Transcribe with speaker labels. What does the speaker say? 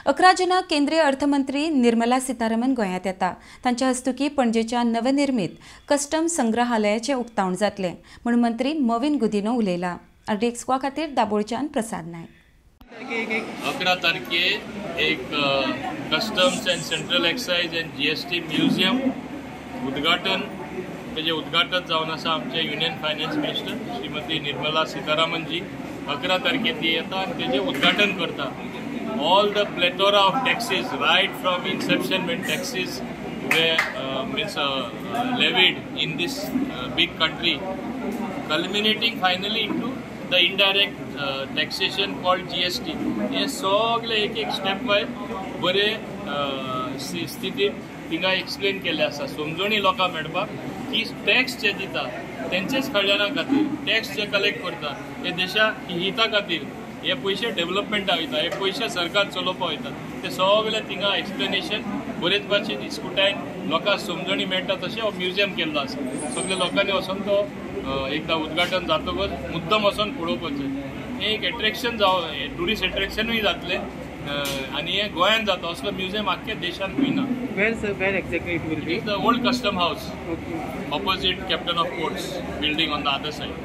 Speaker 1: 11 जुनाक केंद्रीय अर्थमंत्री निर्मला सीतारामन गोंयांत येता। तांच्या हस्तुकी पणजेच्या नवनिर्मित कस्टम संग्रहालयाचे उक्तावण जातले म्हूण मंत्री मोविन गुदिन्हो उलयला। RDX खातीर दाबोळच्यान प्रसाद नायक।
Speaker 2: 11 तारखेर एक customs and central excise and GST museum उद्घाटन तेजे उद्घाटन जावन आसा आमचे union finance minister Shrimati Nirmala Sitharaman ji 11 तारखेर ती येता आनी तेजे उद्घाटन करता। All the plethora of taxes, right from inception when taxes were levied in this big country, culminating finally into the indirect taxation called GST. हे सगळे एक स्टेप वायज बरे स्थितीत तिंगा एक्सप्लेन केले आसा। समजणी लोकांक मेळपाक की टॅक्स जे दिता तेंचेच कल्याणा खातीर, टॅक्स जे कलेक्ट करता हे देशा हिता खातीर, हे पैसे डेव्हलपमेंटा वयता, हे पैसे सरकार चलोवपा वयता, ते सगळे थिंगा एक्सप्लेनेशन बरेच भाशेन दिसकुटायन लोकांक समजणी मेळटा तशें हो म्युझियम केल्लो आसा। सगळे लोकांनी वचून तो एकदा उद्घाटन जातकच मुद्दम वचून पळोवपाचें। हे एक एट्रॅक्शन जावं, ट्युरिस्ट एट्रॅक्शनूय जातलें आनी हे गोंयांत जाता असलो म्युझियम आख्ख्या देशान खंय
Speaker 3: Where exactly it will be?
Speaker 2: It is the old custom house opposite Captain of Ports building on the other side.